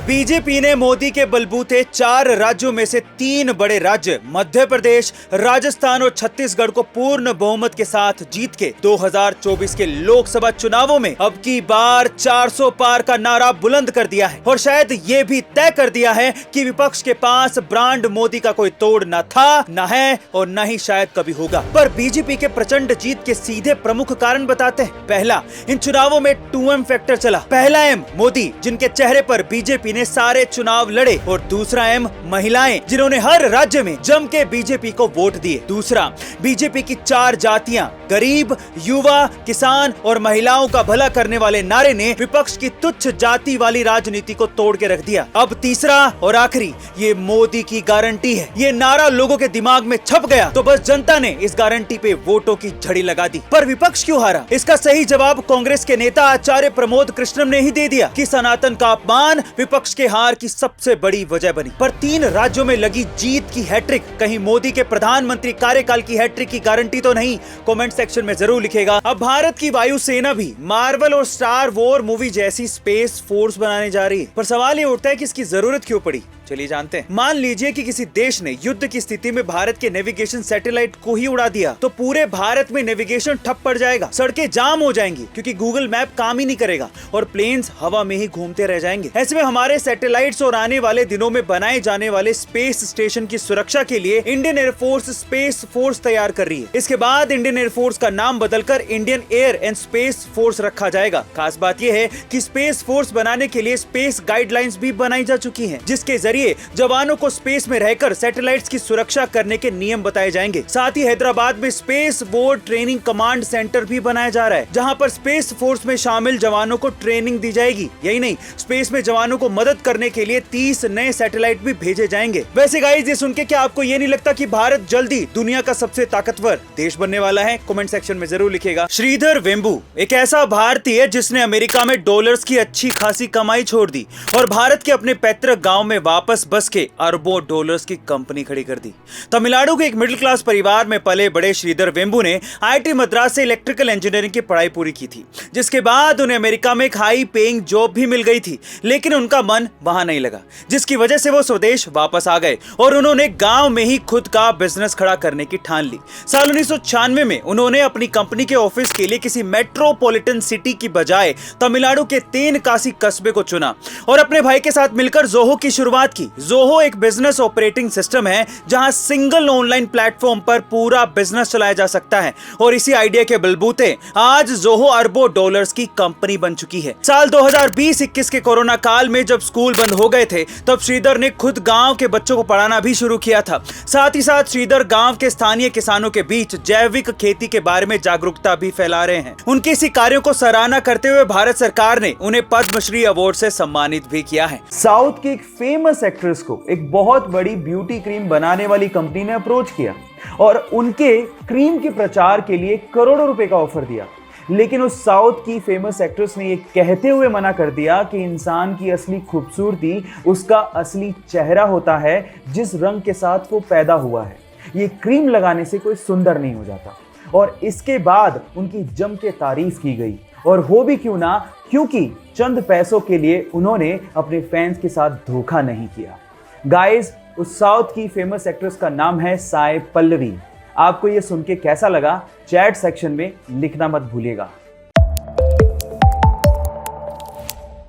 BJP ने मोदी के बलबूते 4 राज्यों में से 3 बड़े राज्य मध्य प्रदेश, राजस्थान और छत्तीसगढ़ को पूर्ण बहुमत के साथ जीत के 2024 के लोकसभा चुनावों में अब की बार 400 पार का नारा बुलंद कर दिया है और शायद ये भी तय कर दिया है कि विपक्ष के पास ब्रांड मोदी का कोई तोड़ न था, न है और न ही शायद कभी होगा। पर बीजेपी के प्रचंड जीत के सीधे प्रमुख कारण बताते हैं। पहला, इन चुनावों में 2M फैक्टर चला। पहला M मोदी, जिनके चेहरे पर बीजेपी ने सारे चुनाव लड़े, और दूसरा M महिलाएं, जिन्होंने हर राज्य में जम के बीजेपी को वोट दिए। दूसरा, बीजेपी की 4 जातियां, गरीब, युवा, किसान और महिलाओं का भला करने वाले नारे ने विपक्ष की तुच्छ जाति वाली राजनीति को तोड़ के रख दिया। अब तीसरा और आखिरी, ये मोदी की गारंटी है। ये नारा लोगों के दिमाग में छप गया तो बस जनता ने इस गारंटी पे वोटों की झड़ी लगा दी। पर विपक्ष क्यों हारा? इसका सही जवाब कांग्रेस के नेता आचार्य प्रमोद कृष्णम ने ही दे दिया कि सनातन का अपमान विपक्ष के हार की सबसे बड़ी वजह बनी। पर 3 राज्यों में लगी जीत की हैट्रिक कहीं मोदी के प्रधानमंत्री कार्यकाल की हैट्रिक की गारंटी तो नहीं? कमेंट सेक्शन में जरूर लिखेगा। अब भारत की वायुसेना भी मार्वल और स्टार वॉर मूवी जैसी स्पेस फोर्स बनाने जा रही है। पर सवाल ये उठता है कि इसकी जरूरत क्यों पड़ी? चलिए जानते हैं। मान लीजिए कि किसी देश ने युद्ध की स्थिति में भारत के नेविगेशन सैटेलाइट को ही उड़ा दिया, तो पूरे भारत में नेविगेशन ठप पड़ जाएगा, सड़कें जाम हो जाएंगी क्योंकि गूगल मैप काम ही नहीं करेगा और प्लेन्स हवा में ही घूमते रह जाएंगे। ऐसे में हमारे सैटेलाइट्स और आने वाले दिनों में बनाए जाने वाले स्पेस स्टेशन की सुरक्षा के लिए इंडियन एयरफोर्स स्पेस फोर्स तैयार कर रही है। इसके बाद इंडियन एयरफोर्स का नाम बदलकर Indian air and space force रखा जाएगा। खास बात यह है कि स्पेस फोर्स बनाने के लिए स्पेस गाइडलाइंस भी बनाई जा चुकी हैं, जिसके जरिए जवानों को स्पेस में रहकर सैटेलाइट्स की सुरक्षा करने के नियम बताए जाएंगे। साथ ही हैदराबाद में space war training command centre भी बनाया जा रहा है, जहां पर स्पेस फोर्स में शामिल जवानों को ट्रेनिंग दी जाएगी। यही नहीं, स्पेस में जवानों को मदद करने के लिए 30 नए सैटेलाइट भी भेजे जाएंगे। वैसे गाइस, ये सुन के क्या आपको ये नहीं लगता कि भारत जल्दी दुनिया का सबसे ताकतवर देश बनने वाला है? कमेंट सेक्शन में जरूर लिखेगा। श्रीधर वेम्बू एक ऐसा भारतीय जिसने अमेरिका में डॉलर्स की अच्छी खासी कमाई छोड़ दी और भारत के अपने पैतृक गांव में वापस बस के अरबों डॉलर्स की कंपनी खड़ी कर दी। तमिलनाडु के एक मिडिल क्लास परिवार में पले बड़े श्रीधर वेम्बू ने आईआईटी मद्रास से इलेक्ट्रिकल इंजीनियरिंग की पढ़ाई पूरी की थी, जिसके बाद उन्हें अमेरिका में एक हाई पेइंग जॉब भी मिल गई थी, लेकिन उनका मन वहां नहीं लगा, जिसकी वजह से वो स्वदेश वापस आ गए और उन्होंने गांव में ही खुद का बिजनेस खड़ा करने की ठान ली। साल 1996 में उन्होंने अपनी कंपनी के ऑफिस के लिए किसी मेट्रोपॉलिटन सिटी की बजाय तमिलनाडु के तेनकासी कस्बे को चुना और अपने भाई के साथ मिलकर जोहो की शुरुआत की। जोहो एक बिजनेस ऑपरेटिंग सिस्टम है जहां सिंगल ऑनलाइन प्लेटफॉर्म पर पूरा बिजनेस चलाया जा सकता है और इसी आइडिया के बलबूते आज जोहो अरबों डॉलर्स की कंपनी बन चुकी है। साल 2020-21 के कोरोना काल में जब स्कूल बंद हो गए थे, तब श्रीधर ने खुद गांव के बच्चों को पढ़ाना भी शुरू किया था। साथ ही साथ श्रीधर गांव के स्थानीय किसानों के बीच जैविक खेती के बारे में जागरूकता भी फैला रहे हैं। उनके इसी कार्यों को सराहना करते हुए भारत सरकार ने उन्हें पद्मश्री अवार्ड से सम्मानित भी किया है। साउथ की एक फेमस एक्ट्रेस को एक बहुत बड़ी ब्यूटी क्रीम बनाने वाली कंपनी ने अप्रोच किया और उनके क्रीम के प्रचार के लिए करोड़ों रुपए का ऑफर दिया, लेकिन उस साउथ की फेमस एक्ट्रेस ने ये कहते हुए मना कर दिया कि इंसान की असली खूबसूरती उसका असली चेहरा होता है, जिस रंग के साथ वो पैदा हुआ है। ये क्रीम लगाने से कोई सुंदर नहीं हो जाता। और इसके बाद उनकी जम के तारीफ की गई, और हो भी क्यों ना, क्योंकि चंद पैसों के लिए उन्होंने अपने फैंस के साथ धोखा नहीं किया। गाइस, उस साउथ की फेमस एक्ट्रेस का नाम है साई पल्लवी। आपको ये सुन के कैसा लगा? चैट सेक्शन में लिखना मत भूलिएगा।